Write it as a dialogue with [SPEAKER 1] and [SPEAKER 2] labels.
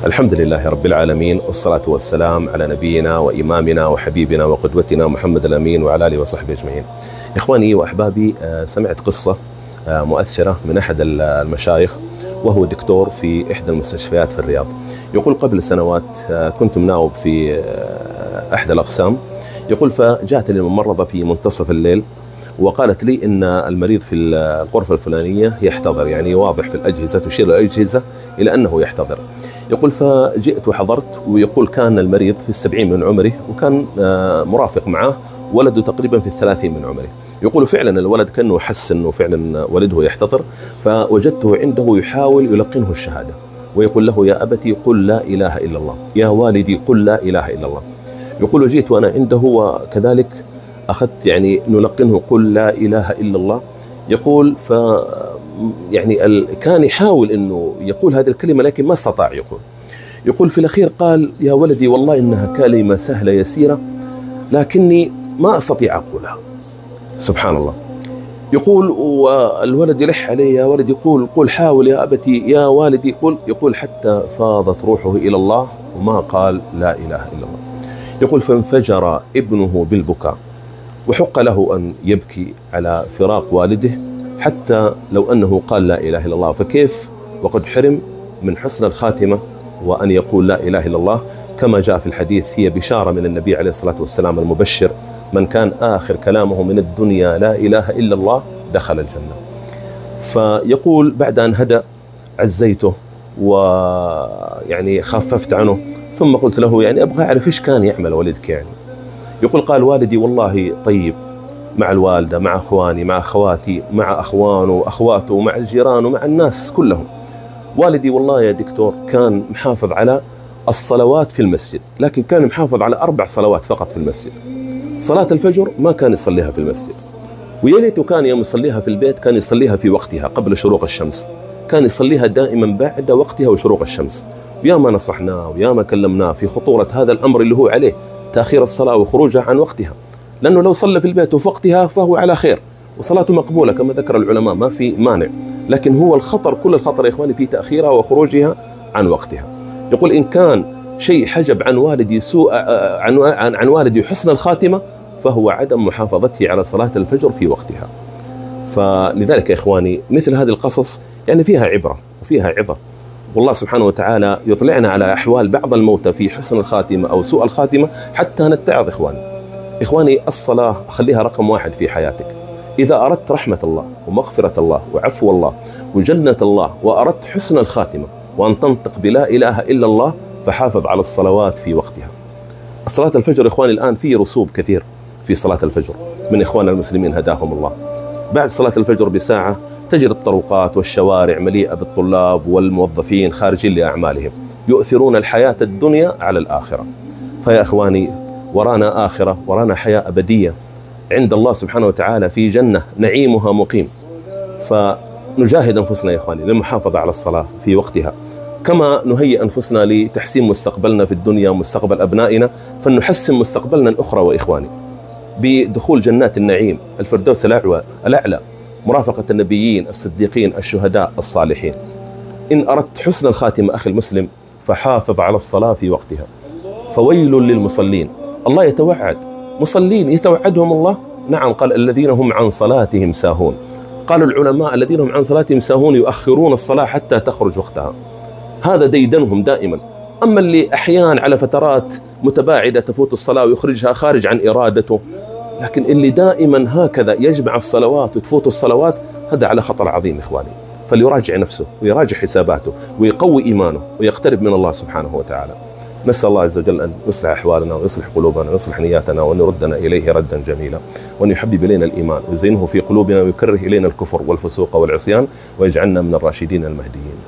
[SPEAKER 1] الحمد لله رب العالمين، والصلاة والسلام على نبينا وإمامنا وحبيبنا وقدوتنا محمد الأمين وعلى آله وصحبه أجمعين. إخواني وأحبابي، سمعت قصة مؤثرة من أحد المشايخ، وهو دكتور في إحدى المستشفيات في الرياض. يقول قبل سنوات كنت مناوب في أحد الأقسام. يقول فجاءتني الممرضة في منتصف الليل وقالت لي إن المريض في الغرفة الفلانية يحتضر، يعني واضح في الأجهزة، تشير الأجهزة إلى أنه يحتضر. يقول فجئت وحضرت، ويقول كان المريض في 70 من عمره، وكان مرافق معه ولده تقريبا في 30 من عمره. يقول فعلا الولد كأنه حس أنه فعلا ولده يحتضر، فوجدته عنده يحاول يلقنه الشهادة، ويقول له: يا أبتي قل لا إله إلا الله، يا والدي قل لا إله إلا الله. يقول جئت وأنا عنده وكذلك أخذت يعني نلقنه قل لا إله إلا الله. يقول يعني كان يحاول أنه يقول هذه الكلمة لكن ما استطاع. يقول في الأخير قال: يا ولدي والله إنها كلمة سهلة يسيرة لكني ما أستطيع أقولها. سبحان الله. يقول والولد يلح عليه: يا ولدي قول حاول يا أبتي، يا والدي قل. يقول حتى فاضت روحه إلى الله وما قال لا إله إلا الله. يقول فانفجر ابنه بالبكاء، وحق له أن يبكي على فراق والده حتى لو أنه قال لا إله إلا الله، فكيف وقد حرم من حسن الخاتمة وأن يقول لا إله إلا الله. كما جاء في الحديث: هي بشارة من النبي عليه الصلاة والسلام المبشر: من كان آخر كلامه من الدنيا لا إله إلا الله دخل الجنة. فيقول بعد أن هدأ عزيته ويعني خففت عنه، ثم قلت له: يعني أبغى أعرف إيش كان يعمل والدك يعني. يقول قال: والدي والله طيب مع الوالدة، مع أخواني، مع أخواتي، مع أخوانه وأخواته، مع الجيران ومع الناس كلهم. والدي والله يا دكتور كان محافظ على الصلوات في المسجد، لكن كان محافظ على 4 صلوات فقط في المسجد. صلاة الفجر ما كان يصليها في المسجد، ويا ليته كان يوم يصليها في البيت كان يصليها في وقتها قبل شروق الشمس، كان يصليها دائما بعد وقتها وشروق الشمس. ويا ما نصحناه ويا ما كلمناه في خطورة هذا الأمر اللي هو عليه، تأخير الصلاة وخروجها عن وقتها، لأنه لو صلى في البيت وفي وقتها فهو على خير وصلاته مقبولة كما ذكر العلماء، ما في مانع. لكن هو الخطر، كل الخطر يا إخواني في تأخيرها وخروجها عن وقتها. يقول إن كان شيء حجب عن والدي سوء عن والدي حسن الخاتمة فهو عدم محافظته على صلاة الفجر في وقتها. فلذلك يا إخواني مثل هذه القصص يعني فيها عبرة وفيها عظة، والله سبحانه وتعالى يطلعنا على أحوال بعض الموتى في حسن الخاتمة أو سوء الخاتمة حتى نتعظ. إخواني الصلاة خليها رقم 1 في حياتك. إذا أردت رحمة الله ومغفرة الله وعفو الله وجنة الله، وأردت حسن الخاتمة وأن تنطق بلا إله إلا الله، فحافظ على الصلوات في وقتها. صلاة الفجر إخواني الآن في رسوب كثير في صلاة الفجر من إخواننا المسلمين هداهم الله. بعد صلاة الفجر بساعة تجد الطرقات والشوارع مليئة بالطلاب والموظفين خارجين لأعمالهم، يؤثرون الحياة الدنيا على الآخرة. فيا إخواني ورانا آخرة، ورانا حياة أبدية عند الله سبحانه وتعالى في جنة نعيمها مقيم. فنجاهد أنفسنا يا إخواني للمحافظة على الصلاة في وقتها، كما نهيئ أنفسنا لتحسين مستقبلنا في الدنيا ومستقبل أبنائنا، فنحسن مستقبلنا الأخرى وإخواني بدخول جنات النعيم الفردوس الأعلى، مرافقة النبيين الصديقين الشهداء الصالحين. إن أردت حسن الخاتمة أخي المسلم فحافظ على الصلاة في وقتها. فويل للمصلين، الله يتوعد مصلين يتوعدهم الله. نعم قال: الذين هم عن صلاتهم ساهون. قالوا العلماء: الذين هم عن صلاتهم ساهون يؤخرون الصلاة حتى تخرج وقتها. هذا ديدنهم دائما. أما اللي أحيانا على فترات متباعدة تفوت الصلاة ويخرجها خارج عن إرادته، لكن اللي دائما هكذا يجمع الصلوات وتفوت الصلوات، هذا على خطر عظيم إخواني. فليراجع نفسه ويراجع حساباته ويقوي إيمانه ويقترب من الله سبحانه وتعالى. نسأل الله عز وجل أن يصلح أحوالنا ويصلح قلوبنا ويصلح نياتنا، وأن يردنا إليه ردا جميلا، وأن يحبب إلينا الإيمان ويزينه في قلوبنا ويكره إلينا الكفر والفسوق والعصيان، ويجعلنا من الراشدين المهديين.